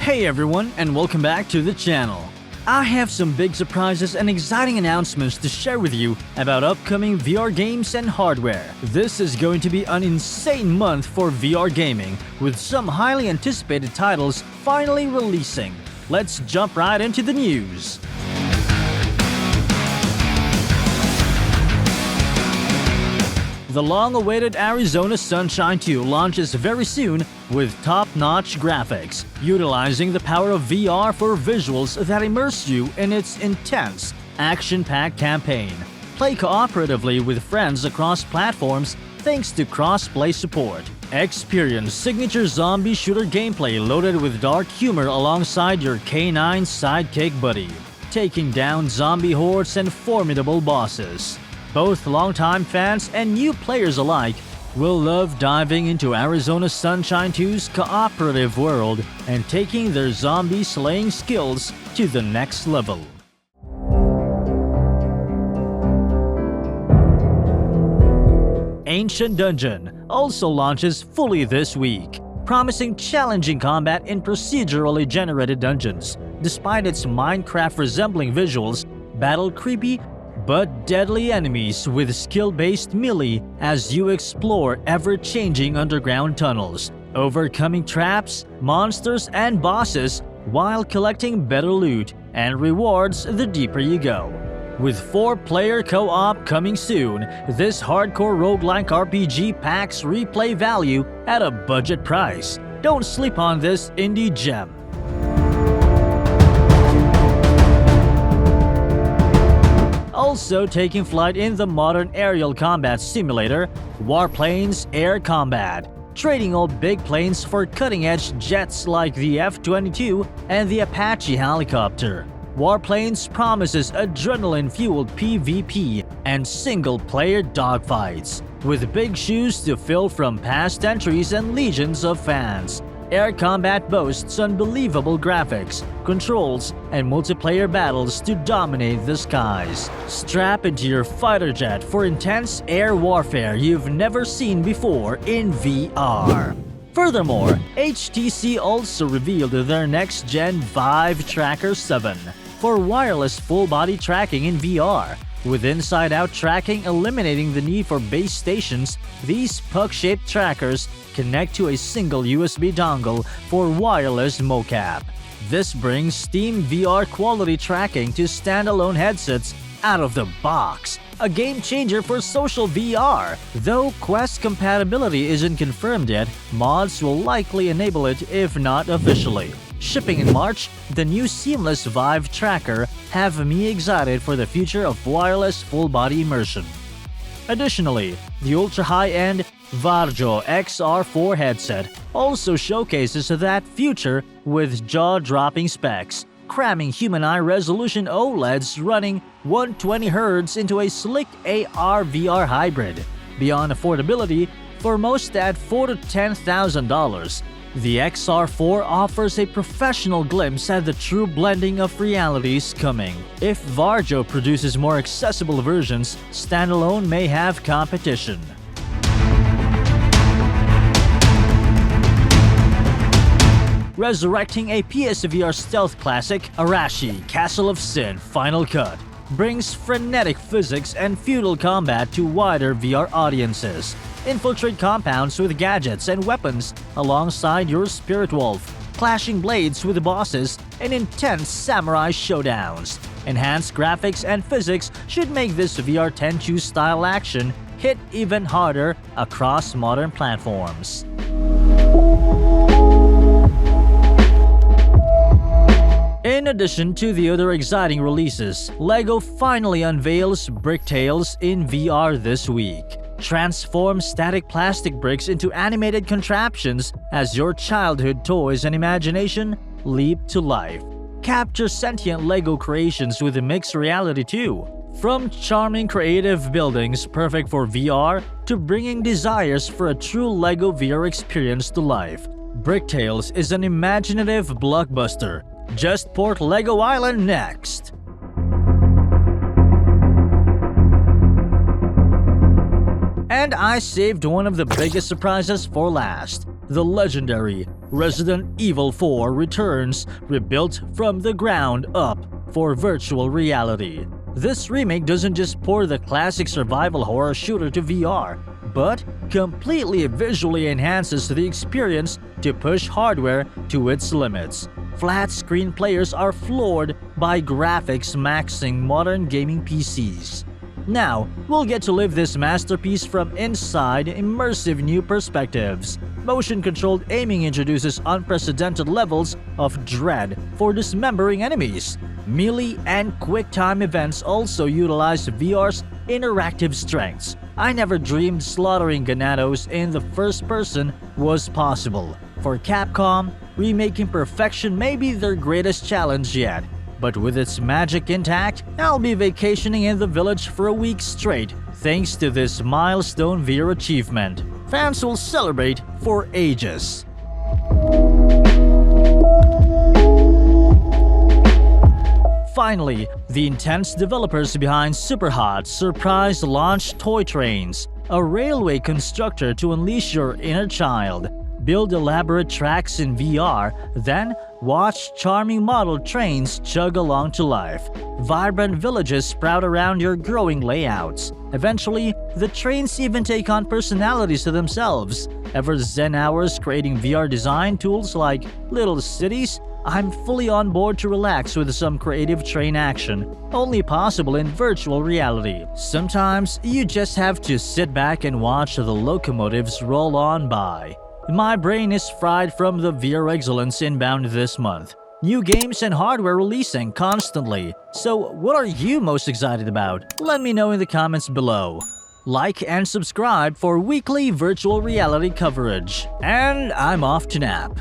Hey everyone, and welcome back to the channel. I have some big surprises and exciting announcements to share with you about upcoming VR games and hardware. This is going to be an insane month for VR gaming, with some highly anticipated titles finally releasing. Let's jump right into the news. The long-awaited Arizona Sunshine 2 launches very soon with top-notch graphics, utilizing the power of VR for visuals that immerse you in its intense, action-packed campaign. Play cooperatively with friends across platforms thanks to cross-play support. Experience signature zombie shooter gameplay loaded with dark humor alongside your K9 sidekick buddy, taking down zombie hordes and formidable bosses. Both longtime fans and new players alike will love diving into Arizona Sunshine 2's cooperative world and taking their zombie slaying skills to the next level. Ancient Dungeon also launches fully this week, promising challenging combat in procedurally generated dungeons. Despite its Minecraft-resembling visuals, battle creepy but deadly enemies with skill-based melee as you explore ever-changing underground tunnels, overcoming traps, monsters, and bosses while collecting better loot and rewards the deeper you go. With 4-player co-op coming soon, this hardcore roguelike RPG packs replay value at a budget price. Don't sleep on this indie gem. Also taking flight in the modern aerial combat simulator, Warplanes Air Combat, trading old big planes for cutting-edge jets like the F-22 and the Apache helicopter. Warplanes promises adrenaline-fueled PvP and single-player dogfights, with big shoes to fill from past entries and legions of fans. Air Combat boasts unbelievable graphics, controls, and multiplayer battles to dominate the skies. Strap into your fighter jet for intense air warfare you've never seen before in VR. Furthermore, HTC also revealed their next-gen Vive Tracker 7 for wireless full-body tracking in VR. With inside-out tracking eliminating the need for base stations, these puck-shaped trackers connect to a single USB dongle for wireless mocap. This brings Steam VR quality tracking to standalone headsets out of the box, a game changer for social VR. Though Quest compatibility isn't confirmed yet, mods will likely enable it if not officially. Shipping in March, the new seamless Vive tracker have me excited for the future of wireless full-body immersion. Additionally, the ultra-high-end Varjo XR4 headset also showcases that future with jaw-dropping specs, cramming human eye resolution OLEDs running 120Hz into a slick AR-VR hybrid. Beyond affordability, for most at $4,000 to $10,000, the XR4 offers a professional glimpse at the true blending of realities coming. If Varjo produces more accessible versions, standalone may have competition. Resurrecting a PSVr stealth classic, Arashi Castle of Sin Final Cut brings frenetic physics and feudal combat to wider VR audiences. Infiltrate compounds with gadgets and weapons alongside your spirit wolf, clashing blades with bosses and intense samurai showdowns. Enhanced graphics and physics should make this VR Tenchu style action hit even harder across modern platforms. In addition to the other exciting releases, LEGO finally unveils Bricktales in VR this week. Transform static plastic bricks into animated contraptions as your childhood toys and imagination leap to life. Capture sentient LEGO creations with mixed reality too. From charming creative buildings perfect for VR to bringing desires for a true LEGO VR experience to life, Bricktales is an imaginative blockbuster. Just port LEGO Island next! And I saved one of the biggest surprises for last. The legendary Resident Evil 4 returns, rebuilt from the ground up for virtual reality. This remake doesn't just port the classic survival horror shooter to VR, but completely visually enhances the experience to push hardware to its limits. Flat-screen players are floored by graphics maxing modern gaming PCs. Now, we'll get to live this masterpiece from inside immersive new perspectives. Motion-controlled aiming introduces unprecedented levels of dread for dismembering enemies. Melee and quick-time events also utilize VR's interactive strengths. I never dreamed slaughtering ganados in the first person was possible. For Capcom, remaking perfection may be their greatest challenge yet. But with its magic intact, I'll be vacationing in the village for a week straight thanks to this milestone VR achievement. Fans will celebrate for ages. Finally, the intense developers behind Superhot surprise launch Toy Trains, a railway constructor to unleash your inner child. Build elaborate tracks in VR, then watch charming model trains chug along to life. Vibrant villages sprout around your growing layouts. Eventually, the trains even take on personalities to themselves. Ever zen hours creating VR design tools like little cities? I'm fully on board to relax with some creative train action, only possible in virtual reality. Sometimes, you just have to sit back and watch the locomotives roll on by. My brain is fried from the VR excellence inbound this month. New games and hardware releasing constantly. So what are you most excited about? Let me know in the comments below. Like and subscribe for weekly virtual reality coverage. And I'm off to nap.